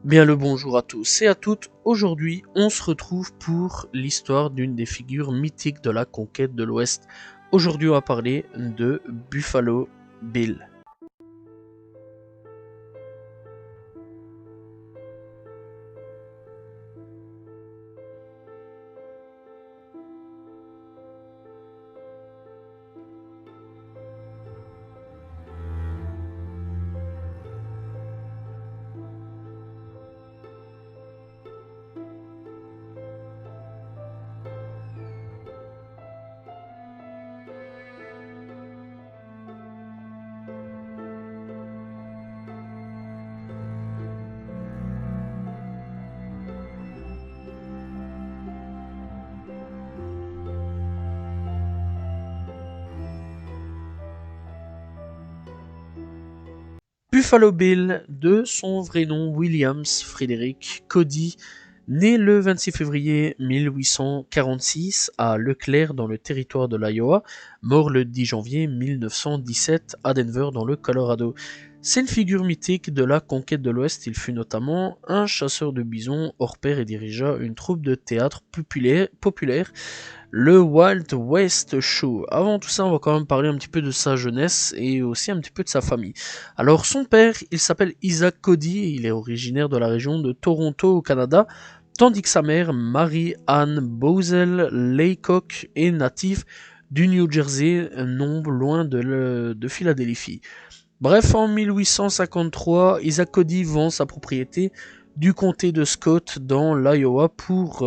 Bien le bonjour à tous et à toutes. Aujourd'hui, on se retrouve pour l'histoire d'une des figures mythiques de la conquête de l'Ouest. Aujourd'hui, on va parler de Buffalo Bill. Buffalo Bill, de son vrai nom Williams Frederick Cody, né le 26 février 1846 à Leclerc dans le territoire de l'Iowa, mort le 10 janvier 1917 à Denver dans le Colorado. C'est une figure mythique de la conquête de l'Ouest. Il fut notamment un chasseur de bisons hors pair et dirigea une troupe de théâtre populaire, le Wild West Show. Avant tout ça, on va quand même parler un petit peu de sa jeunesse et aussi un petit peu de sa famille. Alors, son père, il s'appelle Isaac Cody, et il est originaire de la région de Toronto au Canada, tandis que sa mère, Mary-Ann Bowsell Laycock, est native du New Jersey, non loin de Philadelphie. Bref, en 1853, Isaac Cody vend sa propriété du comté de Scott dans l'Iowa pour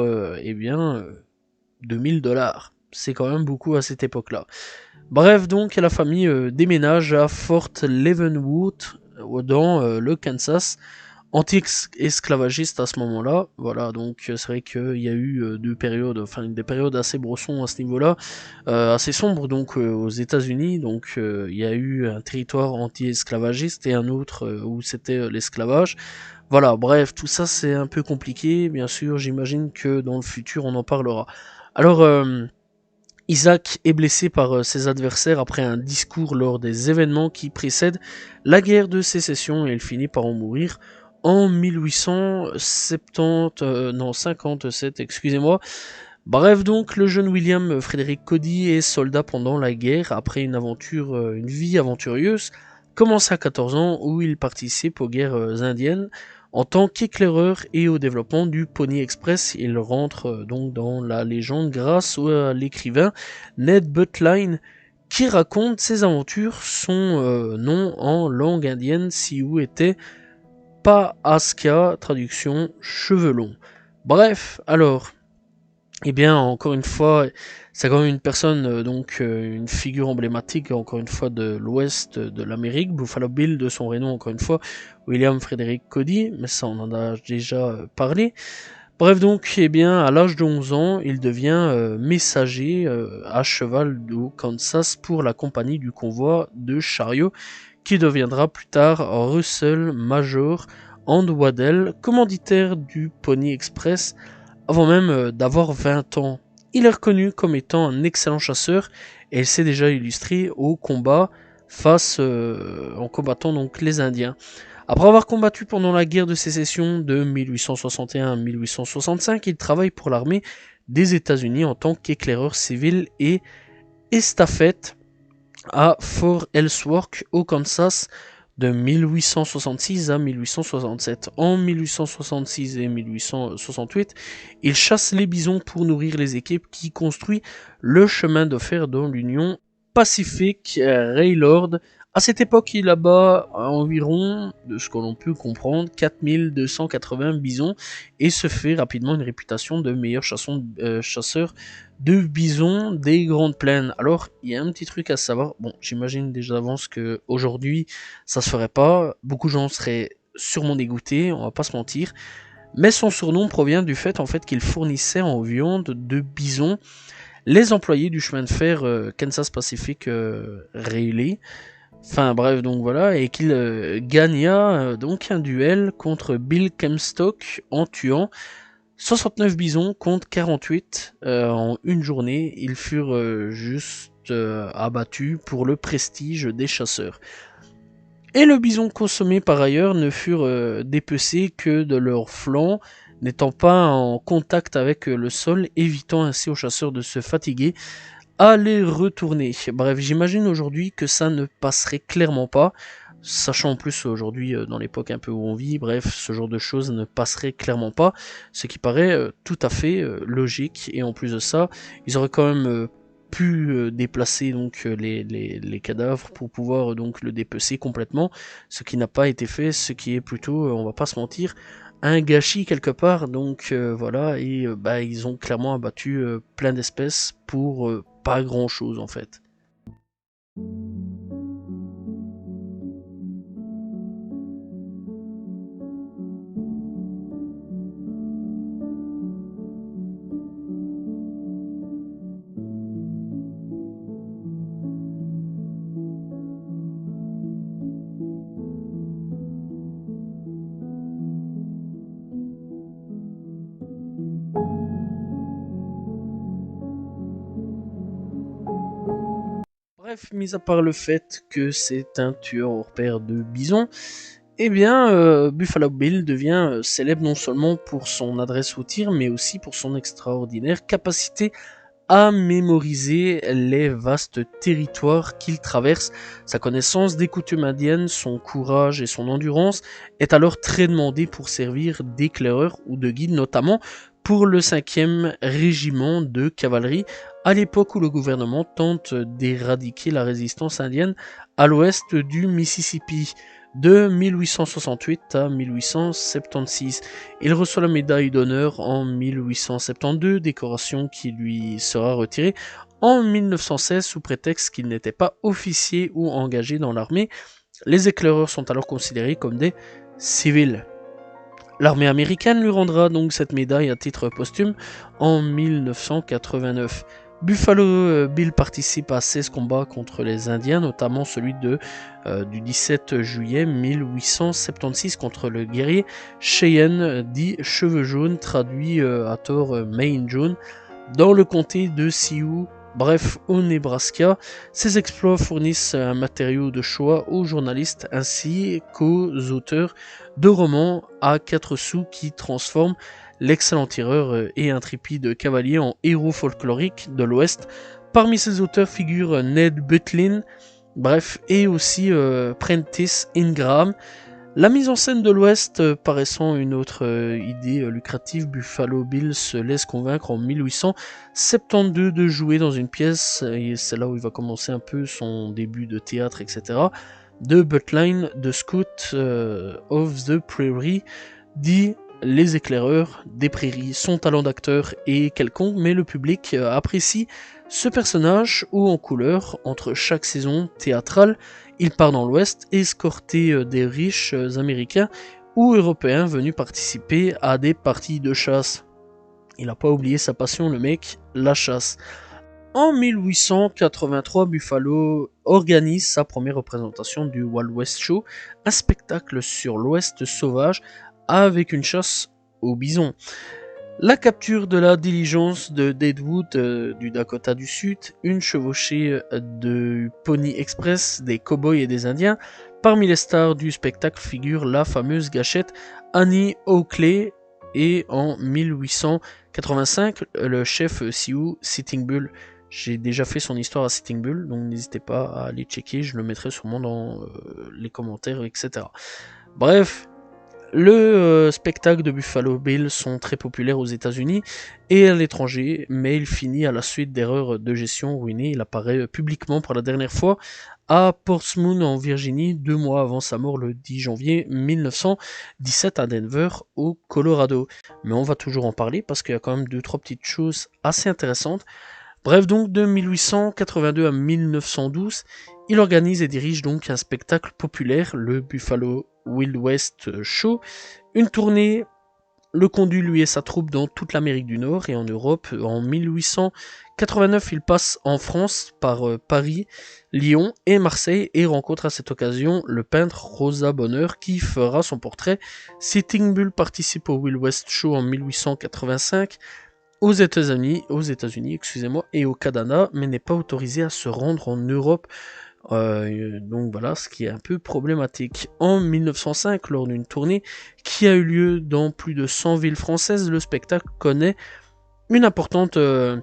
2000 $. C'est quand même beaucoup à cette époque-là. Bref, donc la famille déménage à Fort Leavenworth dans le Kansas, anti-esclavagiste à ce moment-là. Voilà, donc c'est vrai qu'il y a eu des périodes assez brossons à ce niveau-là, assez sombres donc aux États-Unis. Donc il y a eu un territoire anti-esclavagiste et un autre où c'était l'esclavage. Voilà, bref, tout ça c'est un peu compliqué. Bien sûr, j'imagine que dans le futur on en parlera. Alors, Isaac est blessé par ses adversaires après un discours lors des événements qui précèdent la guerre de sécession et il finit par en mourir en 1857, excusez-moi. Bref, donc, le jeune William Frederick Cody est soldat pendant la guerre après une vie aventureuse, commencée à 14 ans où il participe aux guerres indiennes. En tant qu'éclaireur et au développement du Pony Express, il rentre donc dans la légende grâce à l'écrivain Ned Buntline qui raconte ses aventures. Son nom en langue indienne Sioux était Paaskia, traduction cheveux longs. Bref, alors, eh bien, encore une fois, c'est quand même une personne, une figure emblématique, encore une fois, de l'ouest de l'Amérique. Buffalo Bill, de son vrai nom, encore une fois, William Frederick Cody, mais ça, on en a déjà parlé. Bref, donc, eh bien, à l'âge de 11 ans, il devient messager à cheval au Kansas pour la compagnie du convoi de chariots, qui deviendra plus tard Russell Major and Waddell, commanditaire du Pony Express, avant même d'avoir 20 ans. Il est reconnu comme étant un excellent chasseur et il s'est déjà illustré au combat en combattant donc les Indiens. Après avoir combattu pendant la guerre de sécession de 1861 à 1865, il travaille pour l'armée des États-Unis en tant qu'éclaireur civil et estafette à Fort Ellsworth au Kansas de 1866 à 1867. En 1866 et 1868, il chasse les bisons pour nourrir les équipes qui construisent le chemin de fer dans l'Union Pacific Railroad. À cette époque, il abat environ, de ce que l'on peut comprendre, 4280 bisons et se fait rapidement une réputation de meilleur chasseur de bisons des grandes plaines. Alors, il y a un petit truc à savoir. Bon, j'imagine déjà d'avance que aujourd'hui, ça se ferait pas. Beaucoup de gens seraient sûrement dégoûtés, on va pas se mentir. Mais son surnom provient du fait en fait qu'il fournissait en viande de bison les employés du chemin de fer Kansas Pacific Railway. Enfin bref, donc voilà, et qu'il gagna donc un duel contre Bill Comstock en tuant 69 bisons contre 48 en une journée. Ils furent juste abattus pour le prestige des chasseurs. Et le bison consommé par ailleurs ne furent dépecés que de leurs flancs, n'étant pas en contact avec le sol, évitant ainsi aux chasseurs de se fatiguer à les retourner. Bref, j'imagine aujourd'hui que ça ne passerait clairement pas, sachant en plus aujourd'hui dans l'époque un peu où on vit, bref, ce genre de choses ne passerait clairement pas, ce qui paraît tout à fait logique, et en plus de ça, ils auraient quand même pu déplacer donc les cadavres pour pouvoir donc le dépecer complètement, ce qui n'a pas été fait, ce qui est plutôt, on va pas se mentir, un gâchis quelque part, donc voilà, et bah, ils ont clairement abattu plein d'espèces pour pas grand chose en fait. Bref, mis à part le fait que c'est un tueur hors pair de bisons, eh bien, Buffalo Bill devient célèbre non seulement pour son adresse au tir, mais aussi pour son extraordinaire capacité à mémoriser les vastes territoires qu'il traverse. Sa connaissance des coutumes indiennes, son courage et son endurance est alors très demandé pour servir d'éclaireur ou de guide, notamment pour le 5e régiment de cavalerie, à l'époque où le gouvernement tente d'éradiquer la résistance indienne à l'ouest du Mississippi de 1868 à 1876. Il reçoit la médaille d'honneur en 1872, décoration qui lui sera retirée en 1916 sous prétexte qu'il n'était pas officier ou engagé dans l'armée. Les éclaireurs sont alors considérés comme des civils. L'armée américaine lui rendra donc cette médaille à titre posthume en 1989. Buffalo Bill participe à 16 combats contre les Indiens, notamment celui du 17 juillet 1876 contre le guerrier Cheyenne, dit Cheveux Jaunes, traduit à tort Main Jaune, dans le comté de Sioux, bref au Nebraska. Ces exploits fournissent un matériau de choix aux journalistes ainsi qu'aux auteurs de romans à 4 sous qui transforment l'excellent tireur et intrépide cavalier en héros folklorique de l'Ouest. Parmi ces auteurs figurent Ned Butlin, bref, et aussi Prentice Ingraham. La mise en scène de l'Ouest paraissant une autre idée lucrative, Buffalo Bill se laisse convaincre en 1872 de jouer dans une pièce, et c'est là où il va commencer un peu son début de théâtre, etc., de Butlin, The Scout of the Prairie, dit Les éclaireurs des prairies. Son talent d'acteur est quelconque, mais le public apprécie ce personnage haut en couleur. Entre chaque saison théâtrale, il part dans l'Ouest, escorté des riches américains ou européens venus participer à des parties de chasse. Il n'a pas oublié sa passion, le mec, la chasse. En 1883, Buffalo organise sa première représentation du Wild West Show, un spectacle sur l'Ouest sauvage avec une chasse au bison. La capture de la diligence de Deadwood du Dakota du Sud, une chevauchée de Pony Express, des cowboys et des indiens. Parmi les stars du spectacle figure la fameuse gâchette Annie Oakley et en 1885 le chef Sioux Sitting Bull. J'ai déjà fait son histoire à Sitting Bull, donc n'hésitez pas à aller checker, je le mettrai sûrement dans les commentaires, etc. Bref, le spectacle de Buffalo Bill sont très populaires aux États-Unis et à l'étranger, mais il finit à la suite d'erreurs de gestion ruinées. Il apparaît publiquement pour la dernière fois à Portsmouth en Virginie 2 mois avant sa mort le 10 janvier 1917 à Denver au Colorado. Mais on va toujours en parler parce qu'il y a quand même 2-3 petites choses assez intéressantes. Bref, donc de 1882 à 1912, il organise et dirige donc un spectacle populaire, le Buffalo Wild West Show. Une tournée le conduit lui et sa troupe dans toute l'Amérique du Nord et en Europe. En 1889, il passe en France par Paris, Lyon et Marseille et rencontre à cette occasion le peintre Rosa Bonheur qui fera son portrait. Sitting Bull participe au Wild West Show en 1885 aux États-Unis, excusez-moi, et au Canada, mais n'est pas autorisé à se rendre en Europe Donc voilà, ce qui est un peu problématique. En 1905, lors d'une tournée qui a eu lieu dans plus de 100 villes françaises, le spectacle connaît une importante, un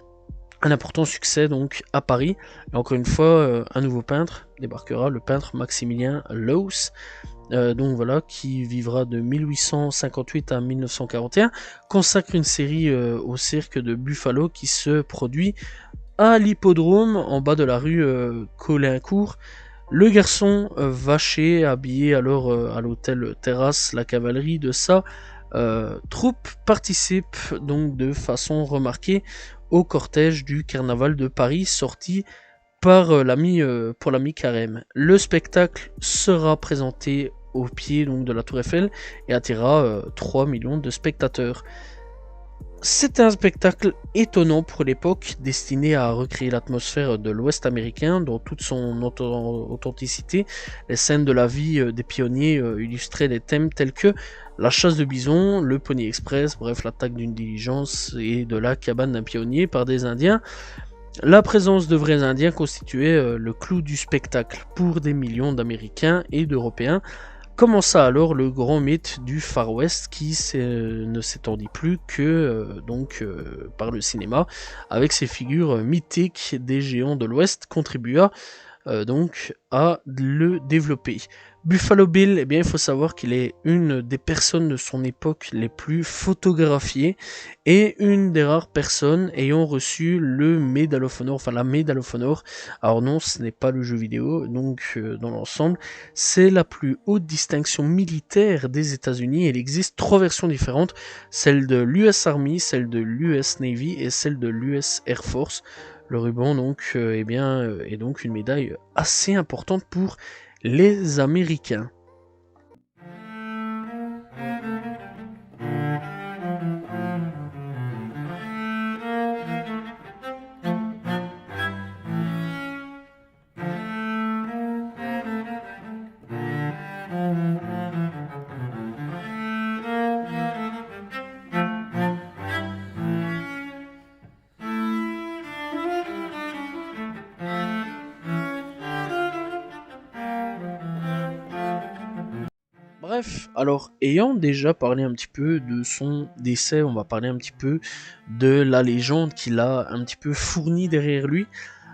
important succès donc à Paris. Et encore une fois, un nouveau peintre débarquera, le peintre Maximilien Loos. Donc voilà, qui vivra de 1858 à 1941, consacre une série au cirque de Buffalo qui se produit à l'hippodrome en bas de la rue Colincourt. Le garçon vaché, habillé alors à l'hôtel Terrasse La Cavalerie de sa troupe, participe donc de façon remarquée au cortège du carnaval de Paris sorti par pour l'ami Carême. Le spectacle sera présenté au pied donc, de la Tour Eiffel et attirera 3 millions de spectateurs. C'était un spectacle étonnant pour l'époque, destiné à recréer l'atmosphère de l'Ouest américain dans toute son authenticité. Les scènes de la vie des pionniers illustraient des thèmes tels que la chasse de bison, le Pony Express, bref l'attaque d'une diligence et de la cabane d'un pionnier par des Indiens. La présence de vrais Indiens constituait le clou du spectacle pour des millions d'Américains et d'Européens. Commença alors le grand mythe du Far West qui ne s'étendit plus que par le cinéma, avec ses figures mythiques des géants de l'Ouest, contribua donc à le développer. Buffalo Bill, eh bien, il faut savoir qu'il est une des personnes de son époque les plus photographiées et une des rares personnes ayant reçu le Medal of Honor, enfin la Medal of Honor. Alors non, ce n'est pas le jeu vidéo, donc dans l'ensemble, c'est la plus haute distinction militaire des États-Unis. Il existe 3 versions différentes, celle de l'US Army, celle de l'US Navy et celle de l'US Air Force. Le ruban donc est donc une médaille assez importante pour les Américains. Bref, alors ayant déjà parlé un petit peu de son décès, on va parler un petit peu de la légende qu'il a un petit peu fournie derrière lui.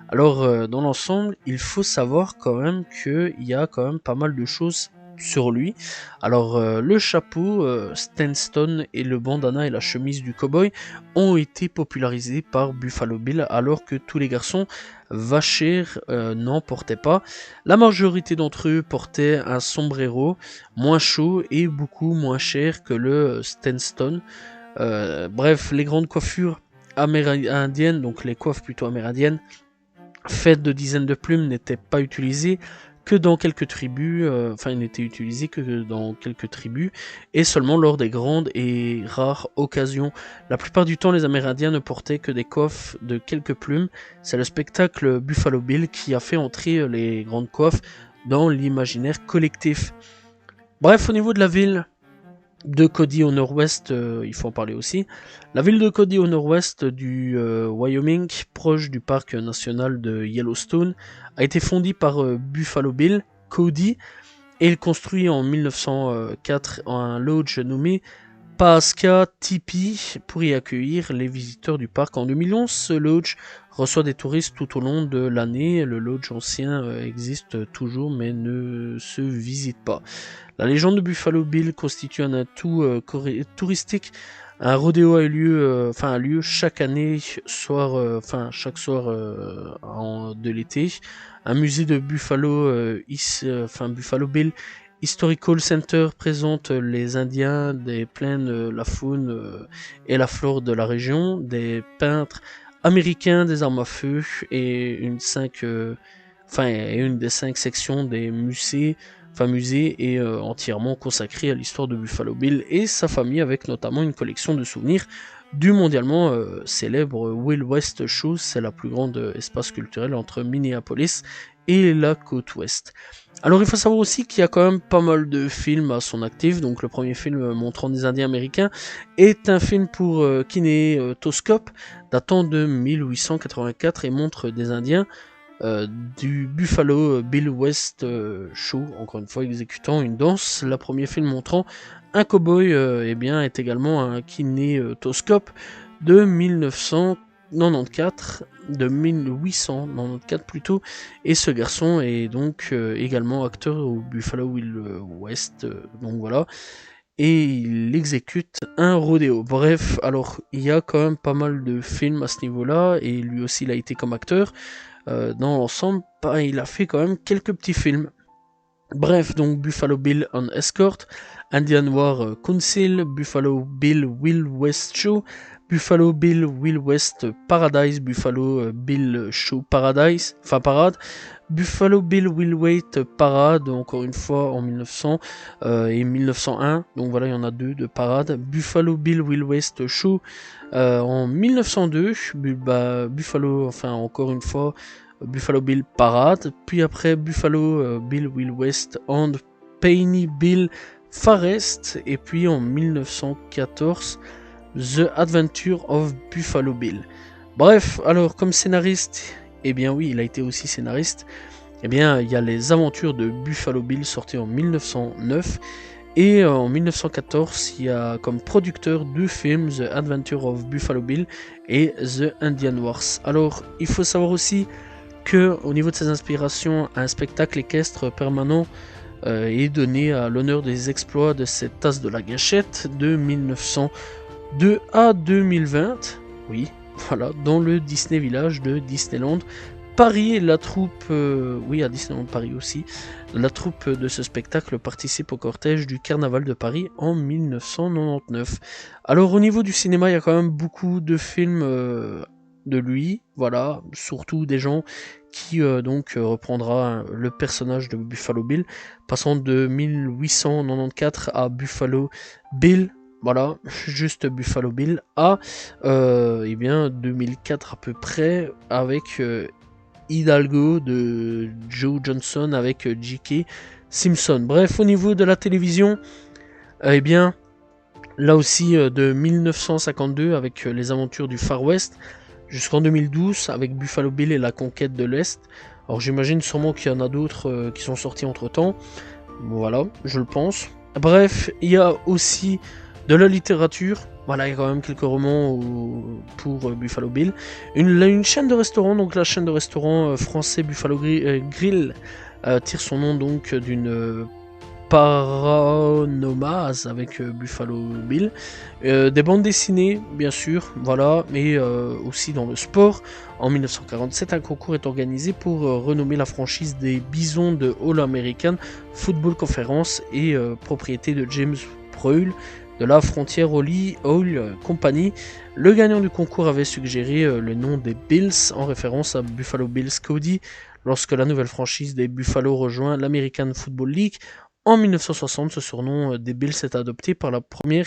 Alors dans l'ensemble, il faut savoir quand même qu'il y a quand même pas mal de choses sur lui. Alors le chapeau, Stanton et le bandana et la chemise du cowboy ont été popularisés par Buffalo Bill alors que tous les garçons vachers n'en portaient pas. La majorité d'entre eux portaient un sombrero moins chaud et beaucoup moins cher que le Stanton. Bref, les grandes coiffures amérindiennes, donc les coiffes plutôt amérindiennes, faites de dizaines de plumes, n'étaient pas utilisées que dans quelques tribus, il n'était utilisé que dans quelques tribus, et seulement lors des grandes et rares occasions. La plupart du temps, les Amérindiens ne portaient que des coiffes de quelques plumes. C'est le spectacle Buffalo Bill qui a fait entrer les grandes coiffes dans l'imaginaire collectif. Bref, au niveau de la ville de Cody au nord-ouest, il faut en parler aussi. La ville de Cody au nord-ouest du Wyoming, proche du parc national de Yellowstone, a été fondée par Buffalo Bill Cody et il construit en 1904 un lodge nommé Paaska Tipi pour y accueillir les visiteurs du parc. En 2011, ce lodge reçoit des touristes tout au long de l'année. Le lodge ancien existe toujours mais ne se visite pas. La légende de Buffalo Bill constitue un atout touristique. Un rodéo a lieu chaque année, chaque soir de l'été. Un musée de Buffalo Bill Historical Center présente les Indiens des plaines, la faune et la flore de la région, des peintres américains, des armes à feu et une des 5 sections des musées est entièrement consacrée à l'histoire de Buffalo Bill et sa famille, avec notamment une collection de souvenirs du mondialement célèbre Wild West Show. C'est la plus grande espace culturel entre Minneapolis et la côte ouest. Alors il faut savoir aussi qu'il y a quand même pas mal de films à son actif. Donc le premier film montrant des Indiens américains est un film pour kinétoscope datant de 1884 et montre des Indiens du Buffalo Bill West Show, encore une fois exécutant une danse. Le premier film montrant un cowboy eh bien, est également un kinétoscope de 1994, de 1894 plutôt, et ce garçon est donc également acteur au Buffalo Bill West, donc voilà, et il exécute un rodéo. Bref, alors il y a quand même pas mal de films à ce niveau-là, et lui aussi il a été comme acteur. Dans l'ensemble, il a fait quand même quelques petits films. Bref, donc Buffalo Bill on Escort, Indian War Council, Buffalo Bill Will West Show, Buffalo Bill Will West Paradise, Buffalo Bill Show Paradise, enfin Parade, Buffalo Bill Will Wait Parade, encore une fois en 1900 et 1901, donc voilà, il y en a deux de parade. Buffalo Bill Will West Show en 1902, Buffalo, enfin encore une fois, Buffalo Bill Parade, puis après Buffalo Bill Will West and Painy Bill Forest, et puis en 1914 The Adventure of Buffalo Bill. Bref, alors comme scénariste, eh bien oui, il a été aussi scénariste. Eh bien, il y a les aventures de Buffalo Bill sorties en 1909. Et en 1914, il y a comme producteur deux films, The Adventure of Buffalo Bill et The Indian Wars. Alors, il faut savoir aussi que, au niveau de ses inspirations, un spectacle équestre permanent est donné à l'honneur des exploits de cette tasse de la gâchette de 1902 à 2020. Oui, voilà, dans le Disney Village de Disneyland Paris. La troupe, oui, à Disneyland Paris aussi, la troupe de ce spectacle participe au cortège du Carnaval de Paris en 1999. Alors au niveau du cinéma, il y a quand même beaucoup de films de lui, voilà, surtout des gens qui donc reprendra le personnage de Buffalo Bill, passant de 1894 à Buffalo Bill, voilà, juste Buffalo Bill, à eh bien 2004 à peu près, avec Hidalgo de Joe Johnson avec J.K. Simpson. Bref, au niveau de la télévision, eh bien, là aussi de 1952 avec les aventures du Far West, jusqu'en 2012 avec Buffalo Bill et la conquête de l'Est. Alors j'imagine sûrement qu'il y en a d'autres qui sont sortis entre temps. Voilà, je le pense. Bref, il y a aussi de la littérature. Voilà, il y a quand même quelques romans pour Buffalo Bill. Une chaîne de restaurants, donc la chaîne de restaurants français Buffalo Grill, tire son nom donc d'une paronomase avec Buffalo Bill. Des bandes dessinées, bien sûr, voilà, mais aussi dans le sport. En 1947, un concours est organisé pour renommer la franchise des Bisons de All-American Football Conference et propriété de James Broyle de la Frontier Oil Company. Le gagnant du concours avait suggéré le nom des Bills en référence à Buffalo Bills Cody lorsque la nouvelle franchise des Buffalo rejoint l'American Football League. En 1960, ce surnom des Bills est adopté par la première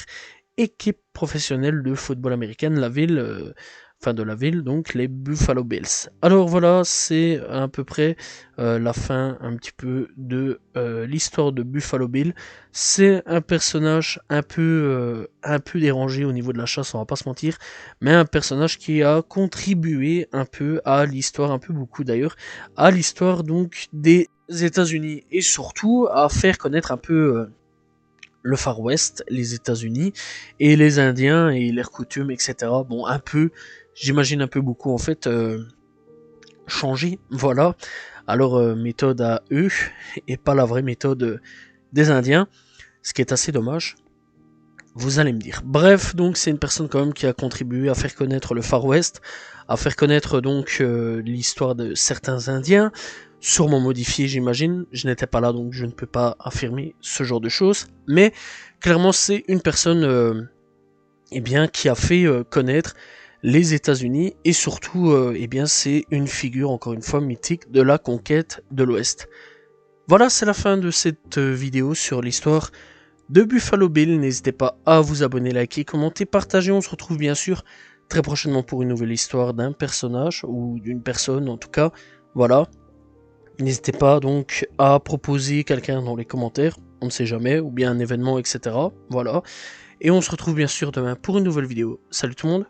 équipe professionnelle de football américaine, la ville donc les Buffalo Bills. Alors voilà, c'est à peu près la fin un petit peu de l'histoire de Buffalo Bill. C'est un personnage un peu dérangé au niveau de la chasse, on va pas se mentir, mais un personnage qui a contribué un peu à l'histoire, un peu beaucoup d'ailleurs, à l'histoire donc des États-Unis, et surtout à faire connaître un peu le Far West, les États-Unis, et les Indiens et leurs coutumes, etc. Bon, un peu, j'imagine un peu beaucoup en fait, changé, voilà. Alors, méthode à eux, et pas la vraie méthode des Indiens, ce qui est assez dommage. Vous allez me dire. Bref, donc c'est une personne quand même qui a contribué à faire connaître le Far West, à faire connaître donc l'histoire de certains Indiens, sûrement modifié j'imagine, je n'étais pas là donc je ne peux pas affirmer ce genre de choses, mais clairement c'est une personne eh bien, qui a fait connaître les États-Unis, et surtout eh bien, c'est une figure encore une fois mythique de la conquête de l'Ouest. Voilà, c'est la fin de cette vidéo sur l'histoire de Buffalo Bill. N'hésitez pas à vous abonner, liker, commenter, partager. On se retrouve bien sûr très prochainement pour une nouvelle histoire d'un personnage ou d'une personne en tout cas. Voilà. N'hésitez pas donc à proposer quelqu'un dans les commentaires, on ne sait jamais, ou bien un événement, etc. Voilà. Et on se retrouve bien sûr demain pour une nouvelle vidéo. Salut tout le monde,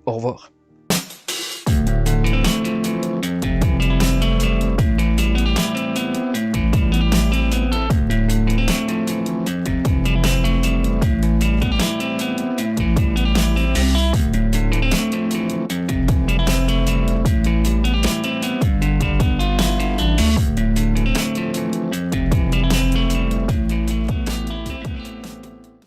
au revoir.